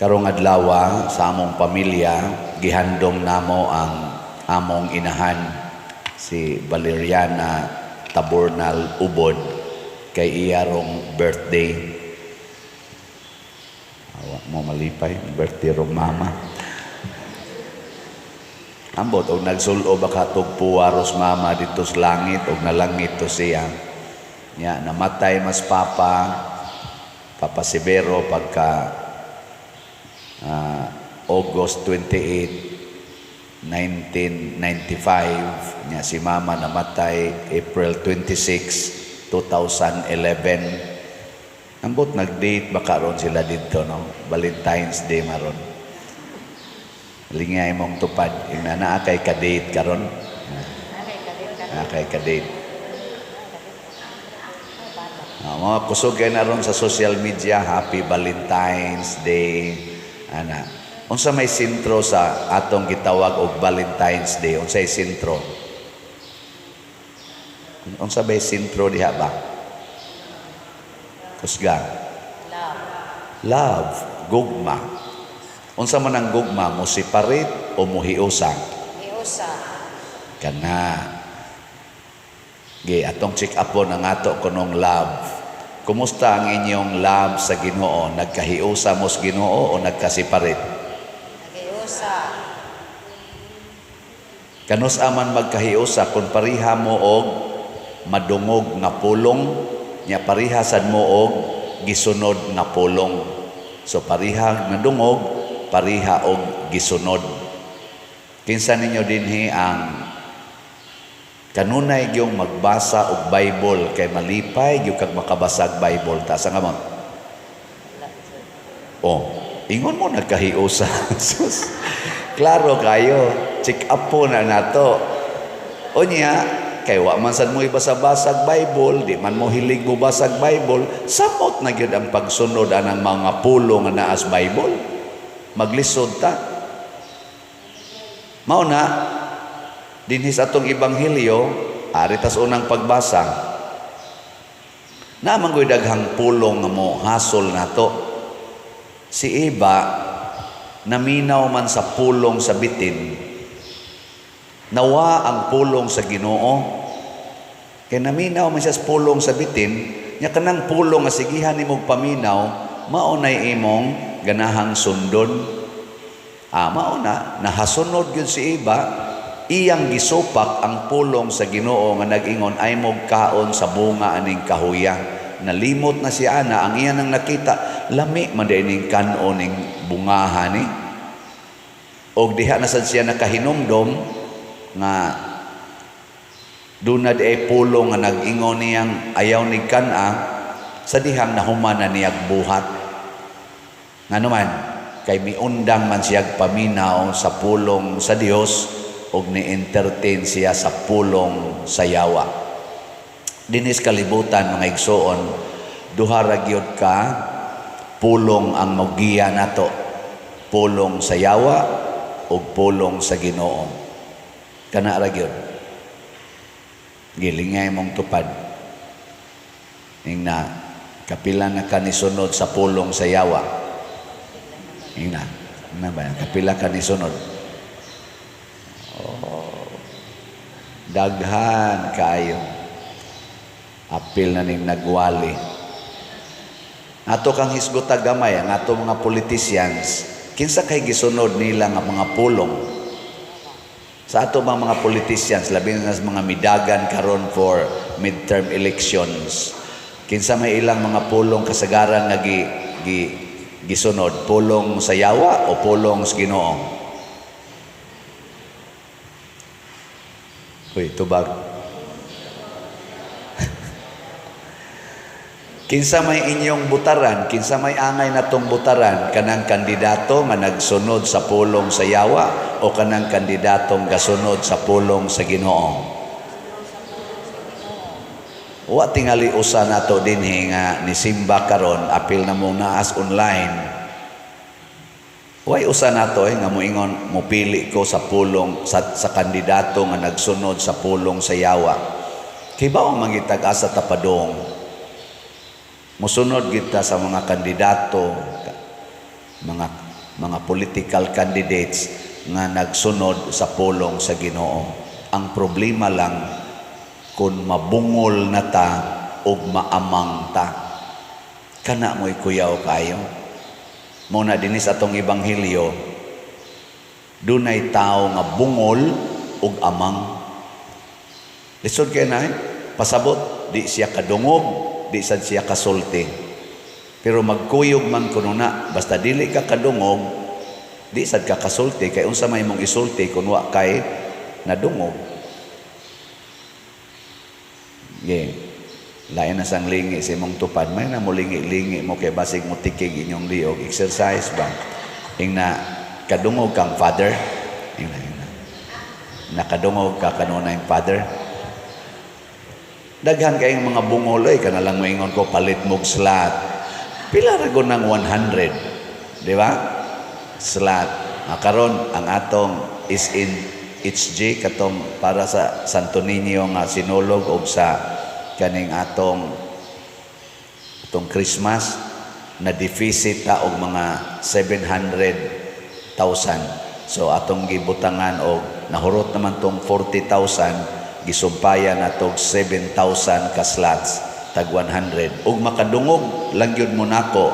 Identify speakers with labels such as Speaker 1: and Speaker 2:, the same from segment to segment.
Speaker 1: Karong adlaw sa among pamilya gihandom namo ang among inahan si Valeriana Tabornal Ubod kay iyarong birthday. Awa mo malipay, birthday rong mama. Ambot og nagsulo baka tugpuwaros mama dito sa langit og nalangit to siya. Nya namatay mas Papa Severo pagka August 28, 1995. Nya si mama namatay April 26, 2011. Ambot nag-date baka ron sila dito, no? Valentine's Day maron. Lingay mong tupad. Naa kay ka-date karon. Kay ka-date. Mga kusog kayo na ron sa social media. Happy Valentine's Day. Ana. Unsa may sintro sa atong gitawag og Valentine's Day? Unsay sintro? Unsa may sintro diha ba? Kusga. Love. Gugma. Unsa man ang gugma, mo separate o mo hiusa?
Speaker 2: Hiusa.
Speaker 1: Kana. Atong check upon ang ato kunong love. Kumusta ang inyong love sa Ginoo? Nagkahiusa mo sa Ginoo o nagkasiparit?
Speaker 2: Naghiusa.
Speaker 1: Kanus aman magkahiusa kung pariha mo og madungog nga pulong, nya parihasan mo og gisunod nga pulong. So pariha madungog, pariha og gisunod. Kinsa ninyo dinhi ang kanunay gyung magbasa og Bible kay malipay gyud kag makabasag Bible ta sa ngamon. Ingon mo nagkahiusa. Klaro kayo, check up po na nato. Unya kay wa man sad mo ibasa-basag Bible, di man mo hilig mo basag Bible, samot na gyud ang pagsunod anang mga pulong nga naa sa Bible. Maglisod ta. Mao na dinhi sa atong ebanghelyo, ari tas unang pagbasa. Naman ko'y daghang pulong nga mo hasol nato. Si Eva naminaw man sa pulong sa bitin. Nawa ang pulong sa Ginoo. Kay naminaw man siya sa pulong sa bitin, nya kanang pulong nga sigihan nimong paminaw, mao nay imong ganahang sundon. Mao na nahasunod gyud si Eva. Iyang gisupak ang pulong sa Ginoo nga nag-ingon ay mog kaon sa bunga aning kahuya. Nalimot na si Ana, ang iyan ang nakita, lami man ning kanon ning bungahan ni. Og diha na sad siya nakahinumdom nga dunad ay pulong nga nag-ingon niyang ayaw ni kana sa dihang nahuman na niyag buhat. Nganuman kay miundang man siyag paminaw sa pulong sa Dios og ni-entertain siya sa pulong sa yawa. Dinis kalibutan mga igsoon, duha ra gyud ka pulong ang mogiya nato. Pulong sa yawa ug pulong sa Ginoo. Kana ra gyud. Gilingay mong tupad. Ingna kapila na kanisunod sa pulong sa yawa. Ingna ba kapila kanisunod? Daghan kayo apil na ning nagwali ato kang hisgota gamay ang ato mga politicians kinsa kay gisunod nila nga mga pulong sa ato mga politicians labi na sa mga midagan karon for midterm elections. Kinsa may ilang mga pulong kasagaran nga gisunod, pulong sa yawa o pulong sa Ginoo? Uy, tubag. Kinsa may inyong butaran, kinsa may angay natong butaran, kanang kandidato nga nagsunod sa pulong sa yawa o kanang kandidatong gasunod sa pulong sa Ginoo? Wa tingali usa nato dinhi nga ni simba karon apil na mong naas online. Way usa nato nga moingon mopili ko sa pulong sa kandidato nga nagsunod sa pulong sa yawa. Kay baong mangitag asa tapadong. Musunod kita sa mga kandidato, mga mga political candidates nga nagsunod sa pulong sa Ginoo. Ang problema lang kung mabungol na ta o maamang ta. Kana mo'y kuyaw kayo. Muna dinis atong ebanghelyo, dunay tao nga bungol ug amang. Lisod kay na pasabot, di siya kadungog, di sad siya kasulti. Pero magkuyog man kuno na, basta dili ka kadungog, di sad ka kasulti, kay unsa may mong isulti kung wa kay nadungog. Lain na sang lingi sa imong tupad, may na mo lingi-lingi mo kay basig mo tikig inyong liog, exercise ba? Ing na kadungog kang father, ing na nakadungog ka kanunay father. Daghan kayong mga bungoy, kanalang moingon ko, palit mong slot. Pila ra gud ng 100, di ba? Slot. Karon ang atong is in HG, katong para sa Santo Niño nga sinulog o sa kaning atong Christmas, na deficit ta og mga 700,000. So atong gibutangan og nahurot naman tong 40,000, gisumpayan natog 7,000 ka slots tag 100. Ug makadungog lang gyud mo nako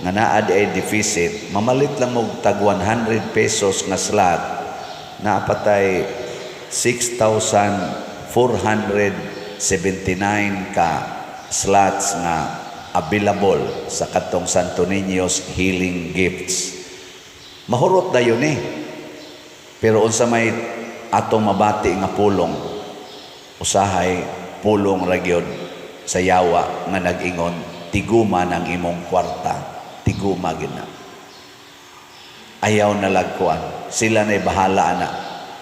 Speaker 1: nga naa ay deficit, mamalit lang mo tag 100 pesos nga slot, naapatay 6,479 ka slots nga available sa katong Santo Niño's Healing Gifts. Mahurot na yun Pero unsa may atong mabati nga pulong, usahay pulong ragyod sa yawa nga nag-ingon, tiguma ng imong kwarta, tiguma gina. Ayaw na lagkuan, sila na'y bahala na.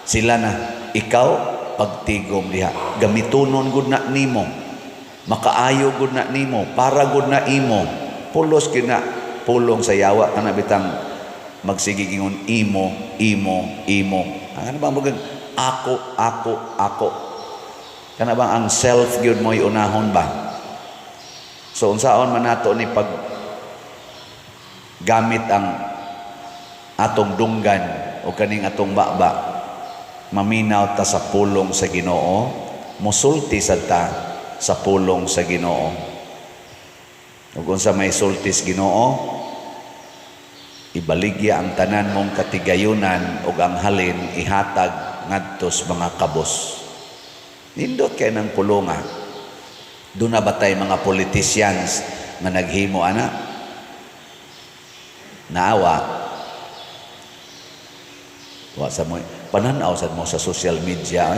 Speaker 1: Sila na, ikaw pagtigom diha, gamitunon gud na nimo, makaayo gud na nimo, para gud na imo, pulos gina pulong sa yawa kana bitang magsigigingon imo. Ano ba mga ako? Kana bang ang self gyud mo'y unahon ba? So unsaon man nato ni pag gamit ang atong dunggan o kaning atong baba, maminaw ta sa pulong sa Ginoo, musulti sad ta sa pulong sa Ginoo. Ug unsa may sultis Ginoo, ibaligya ang tanan mong katigayunan ug ang halin ihatag ngadtos mga kabos. Nindot kay nang pulonga. Doon na batay mga politicians na naghimo ana? Naawa. Wa sa mo pananaw sad mo sa social media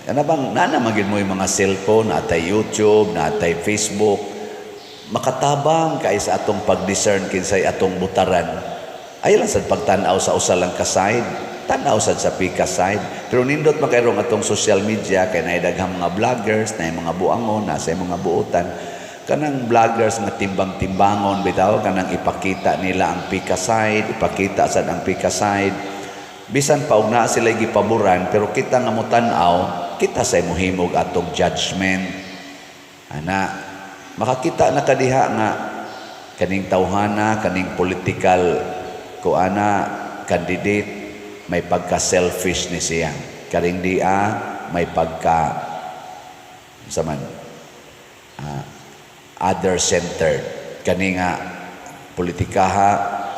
Speaker 1: Ano bang nanamagin mo yung mga cellphone, natay YouTube, natay Facebook, makatabang kay sa atong pag-discern kinsay atong butaran. Ay lang sad pagtanaw sa usa lang ka side, tanaw sad sa pika side. Pero nindot makayrong atong social media kay naay daghang mga vloggers, naay mga buangon, nasa mga buotan. Kanang vloggers nga timbang-timbangon bitaw, kanang ipakita nila ang pika side, ipakita sad ang pika side. Bisan pa og naa sila gipaboran, pero kita nga mo tan-aw, kita say mohimog atong judgment. Ana, makakita na kadiha nga kaning tawhana, kaning political candidate, may pagka-selfish ni siya. Karing dia, may pagka other-centered. Kani nga politikaha,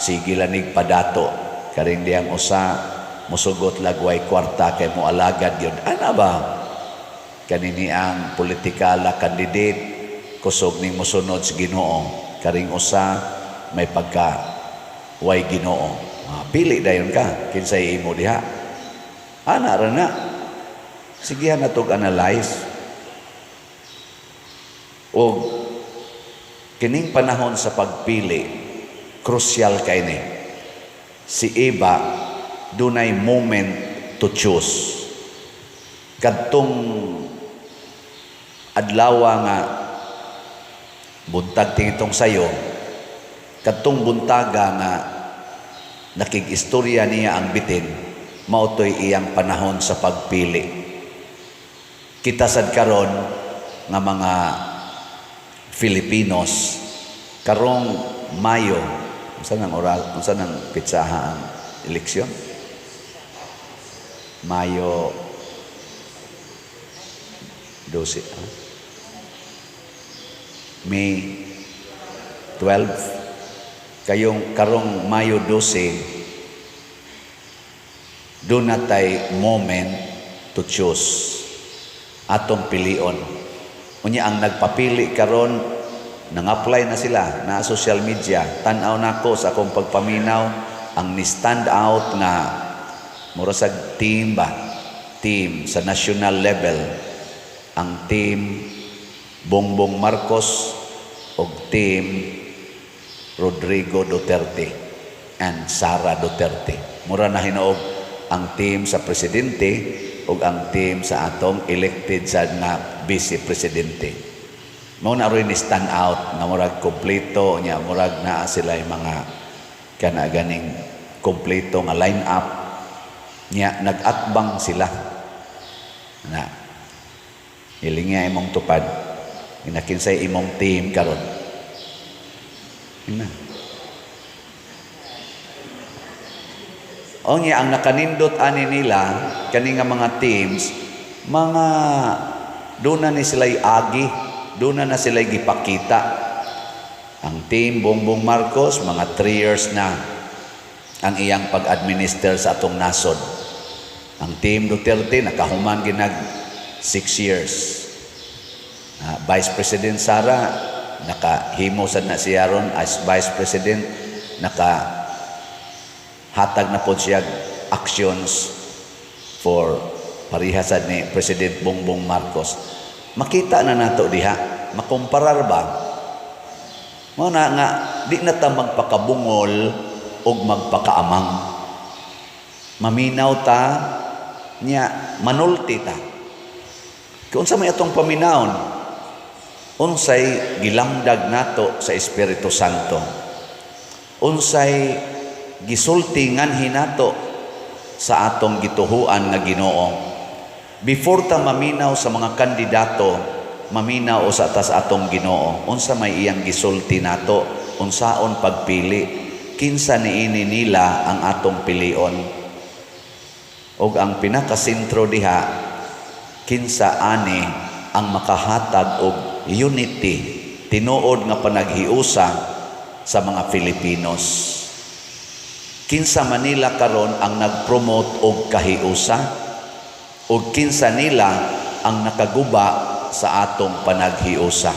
Speaker 1: sige lanig padato. Karing diyang usa, musugot lagway kwarta kay mo alagad yun. Ano ba? Kanini ang politikala candidate, kusog ning musunod sa Ginoo. Karing usa, may pagka way Ginoo. Pili dayon ka, kinsay imo diha. Ana ra na. Sigihan na tog analyze. O kining panahon sa pagpili, crucial kay ni. Si Eva, dunay moment to choose. Kadtong adlaw nga buntag tingitong sayo, kadtong buntaga nga nakig-istorya niya ang bitin, mautoy iyang panahon sa pagpili. Kita sad karon nga mga Filipinos karong Mayo Unsa nang pitsaha ang eleksyon? Mayo 12. May 12. Kayong karong Mayo 12, doon natay moment to choose. Atong pilion. Unya ang nagpapili karon, nang-apply na sila na social media. Tan-aw nako sa akong pagpaminaw ang ni stand out nga murasag team sa national level, ang team Bongbong Marcos o team Rodrigo Duterte and Sara Duterte. Mura na hinuog ang team sa presidente o ang team sa atong elected sa nga vice presidente. Mao na rin ni stand out nga murag kompleto nya, murag naa sila yung mga ganing kompleto nga line up nya, nag-atbang sila na ilingya imong tupad inakinsay imong team karon ina. O niya ang nakanindot ani nila kani nga mga teams, mga doon na ni sila'y agi, doon na sila'y gipakita. Ang team Bongbong Marcos, mga 3 years na ang iyang pag-administer sa atong nasod. Ang team Duterte, nakahuman ginag 6 years. Vice President Sara, nakahimo sad na siya ron as Vice President, hatag na po siya actions for parihasad ni President Bongbong Marcos. Makita na nato diha, makomparar ba? Mao na nga di na ta magpakabungol og magpakaamang. Maminaw ta nya, manulti ta. Kung sa may atong paminawon, unsay gilamdag nato sa Espiritu Santo, unsay gisultingan hinato sa atong gituhuan nga Ginoo. Before ta maminaw sa mga kandidato, maminaw sa atas atong Ginoo. Unsa may iyang gisulti nato, unsaon pagpili, kinsa niini nila ang atong pilion. Og ang pinakasentro diha, kinsa ani ang makahatag og unity, tinuod nga panaghiusa sa mga Filipinos. Kinsa Manila karon ang nag-promote og kahiusa o kinsa nila ang nakaguba sa atong panaghiusa.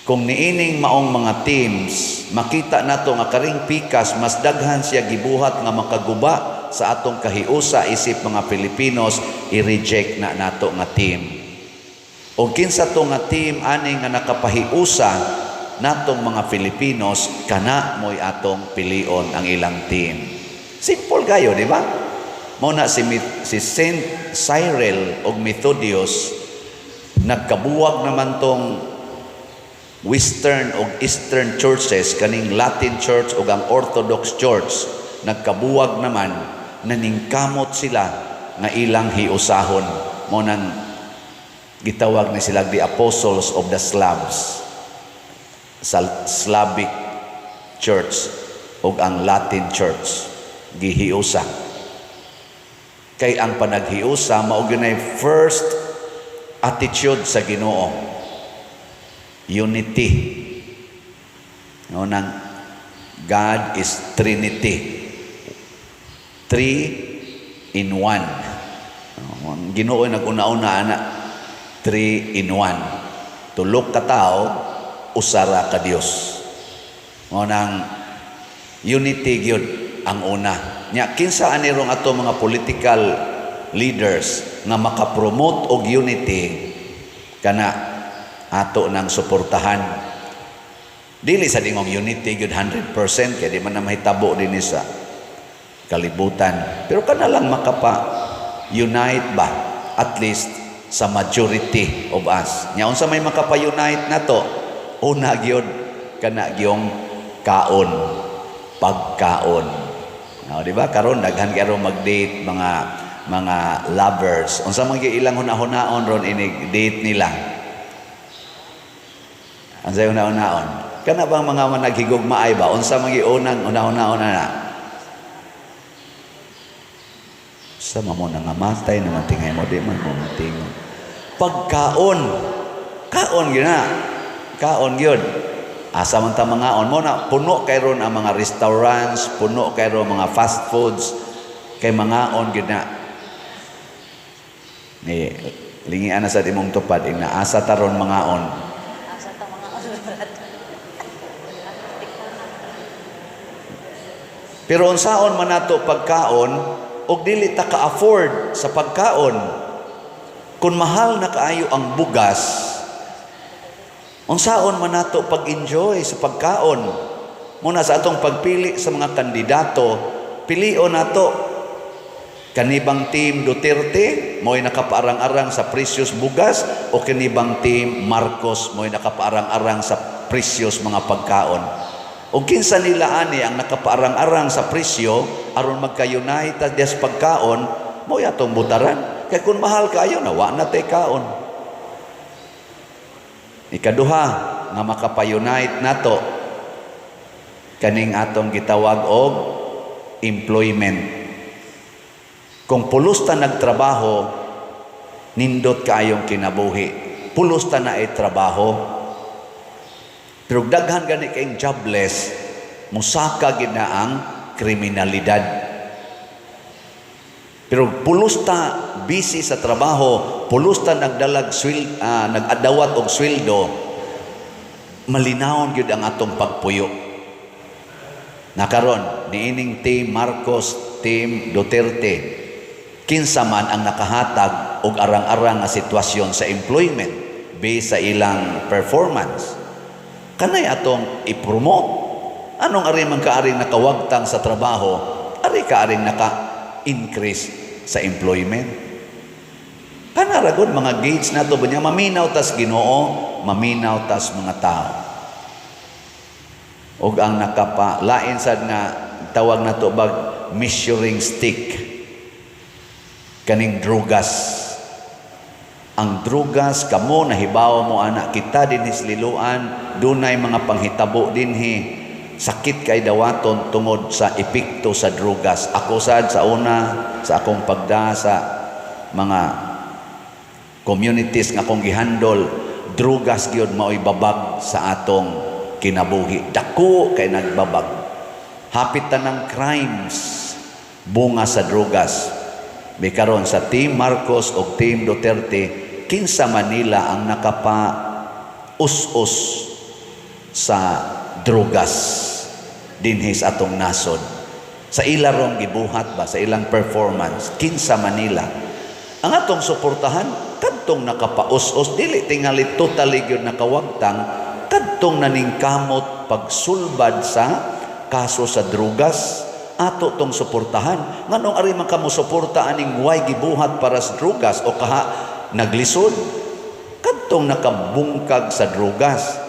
Speaker 1: Kung niining maong mga teams, makita nato nga karing pikas mas daghan siya gibuhat nga makaguba sa atong kahiusa isip mga Pilipinos, i-reject na nato nga team. O kinsa to nga team ani nga nakapahiusa natong mga Filipinos, kana mo'y atong pilion ang ilang team. Simple kayo, di ba? Muna si Saint Cyril o Methodius, nagkabuwag naman tong Western o Eastern churches, kaning Latin Church o ang Orthodox Church, nagkabuwag naman, naningkamot sila nga ilang hiusahon. Munang gitawag ni sila the Apostles of the Slavs, sa Slavic Church o ang Latin Church, gihiusa. Kay ang panaghiusa mao gyud first attitude sa Ginoo, unity. No, nang God is Trinity, 3 in 1. Ang Ginoo naguna-una ana, 3 in 1. Tulok ka tao, usara ka Dios. Mo nang unity gyud ang una. Nya kinsa ani rong ato mga political leaders nga makapromote og unity, kana ato nang suportahan. Dili sa dingong unity gyud 100% kay di man na mahitabo dinhi sa kalibutan. Pero kana lang makapa-unite ba at least sa majority of us. Nya unsa may makapa-unite nato? Una gyud kana gyong kaon, pagkaon. No, di ba karon daghan karon mag-date mga lovers. Unsa man gyud ilang hunahon ron inig date nila? Unsay hunahon? Kana bang mga naghigugmaay ba? Unsa magiunang una na? Sa mamo na nga matay naman tingay mo, di man mo tingon. Pagkaon. Kaon gyud na. Kaon gyud. Asa man ta mga on mo na puno kay ron ang mga restaurants, puno kay ron mga fast foods kay mga on gyud na. Ni lingian na sa imong tupad ing naasa taron mga on.
Speaker 2: Asa ta mga ulat.
Speaker 1: Pero unsaon man nato pagkaon og dili ta ka-afford sa pagkaon. Kung mahal na kaayo ang bugas, unsaon man nato pag-enjoy sa pagkaon. Muna sa atong pagpili sa mga kandidato, pilion nato kanibang team Duterte mo'y nakapaarang-arang sa presyos bugas o kanibang team Marcos mo'y nakapaarang-arang sa presyos mga pagkaon. O kinsa nila ani ang nakapaarang-arang sa presyo aron magka-unite des pagkaon mo'y atong butaran. Kaya kung mahal kayo na wa na tay kaon. Ikaduha nga makapa-unite nato kaning atong gitawag og employment. Kung pulos ta nagtrabaho, nindot kaayong kinabuhi. Pulos ta na ay trabaho. Pero daghan gani kayong jobless, musaka gid na ang kriminalidad. Pero pulos ta busy sa trabaho, pulos ta nagadawat og sweldo, malinawon gyud ang atong pagpuyo. Nakaron niining team Marcos, team Duterte, kinsa man ang nakahatag og arang-arang nga sitwasyon sa employment based sa ilang performance, kanay atong i-promote. Anong ari man kaaring nakawagtang sa trabaho, ari kaaring naka-increase sa employment. Kanaragon mga gauge na ito, maminaw tas Ginoo, maminaw tas mga tao. O ang nakapalain sad nga tawag na ito bag measuring stick, kaning drugas. Ang drugas, kamo nahibaw mo anak kita din hisliluan, dunay mga panghitabo dinhi, sakit kay dawaton tungod sa epekto sa drugas. Ako sad sa una sa akong pagda sa mga communities nga akong gihandol, drugas gyud mao'y babag sa atong kinabuhi. Dako kay nagbabag. Hapit tanang crimes bunga sa drugas. Bikaron sa team Marcos o team Duterte, kinsa Manila ang nakapa us-us sa drugas dinhi sa atong nasod. Sa ilarong gibuhat ba sa ilang performance, kinsa Manila ang atong suportahan kadtong nakapaus-us, dili tingali totally gyud nakawagtang, kadtong naningkamot pagsulbad sa kaso sa drugas, ato tong suportahan. Nganong ari man kamo suporta aning way gibuhat para sa drugas o kaha naglisod kadtong nakabungkag sa drugas.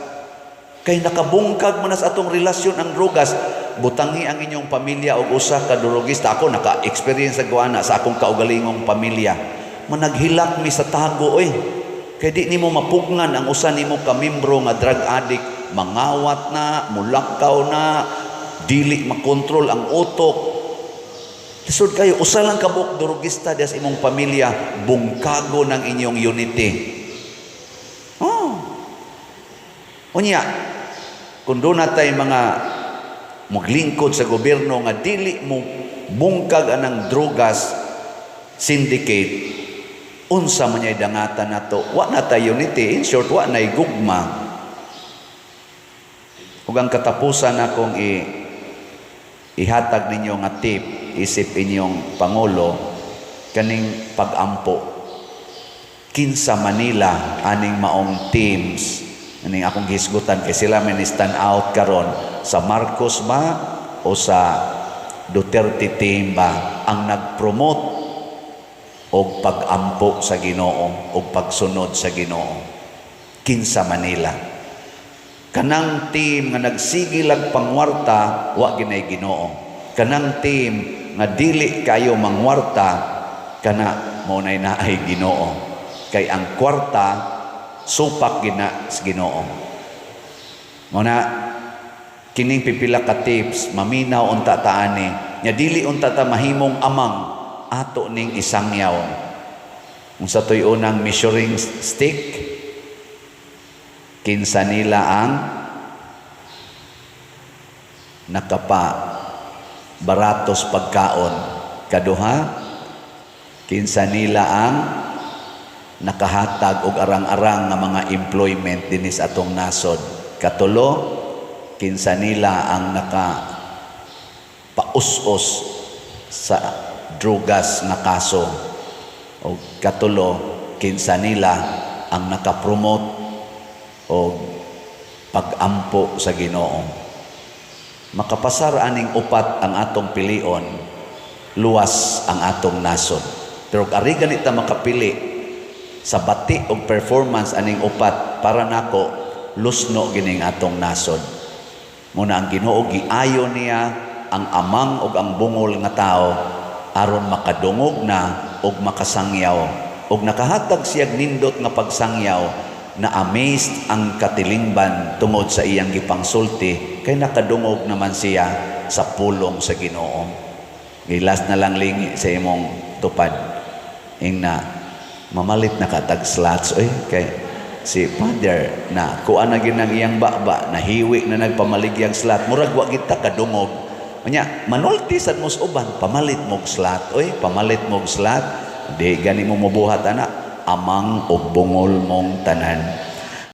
Speaker 1: Kay nakabungkag man sa atong relasyon ang drugas, butangi ang inyong pamilya og usa ka drugista. Ako naka-experience sa guana sa akong kaugalingong pamilya. Managhilak mi sa tago kay di nimo mapugnan ang usa nimo ka membro nga drug addict, mangawat na, mulakaw na, dili makontrol ang utok. Lisod kayo, usa lang kabuk drugista des imong pamilya, bungkago ng inyong unity. Unya, kung doon natay mga maglingkod sa gobyerno nga dili mo bungkag anang drugas syndicate, unsa man yay dangatan nato, wa na tay unity. In short, wa nay gugma. Ug ang katapusan akong ihatag ninyo nga tip, isip inyong pangulo, kaning pag-ampo. Kinsa Manila aning maong teams, aning akong gisgutan kay sila man stand out karon sa Marcos ba o sa Duterte team ba ang nag-promote og pag-ampo sa Ginoo og pagsunod sa Ginoo. Kinsa Manila. Kanang team nga nagsigil ag pangwarta, wa ginay Ginoo. Kanang team nga dili kayo mangwarta, kana mo nay naay Ginoo. Kay ang kwarta supak gina sa Ginoo. Muna, kining pipila ka tips, maminaw unta taani, nya dili unta ta mahimong amang, ato ning isangyaw. Kung sa to'y unang measuring stick, kinsa nila ang nakapa baratos pagkaon. Kaduha, kinsa nila ang nakahatag og arang-arang nga mga employment dinis atong nasod. Katulo, kinsa nila ang naka-paus-os sa drugas na kaso. O katulo, kinsa nila ang naka-promote o pag-ampo sa Ginoo. Makapasar aning upat ang atong pilion, luwas ang atong nasod. Pero ari ganita makapili sa bati og performance aning upat, para nako lusno gining atong nasod. Muna ang Ginoo giayo niya ang amang ug ang bungol nga tao aron makadungog na ug makasangyaw, ug nakahatag siya nindot nga pagsangyaw, na amazed ang katilingban tungod sa iyang gipangsulti, kay nakadungog naman siya sa pulong sa Ginoo. Gilas na lang lingi sa imong tupad, na mamalit na katag slots kay si Father na kuan na ginang iyang baba, nahiwi na nagpamaligyang slot, murag wa kita kadungog. Nya manulti sad mos uban, pamalit mog slot, pamalit mog slot, di gani mo mabuhat ana, amang ug bungol mong tanan.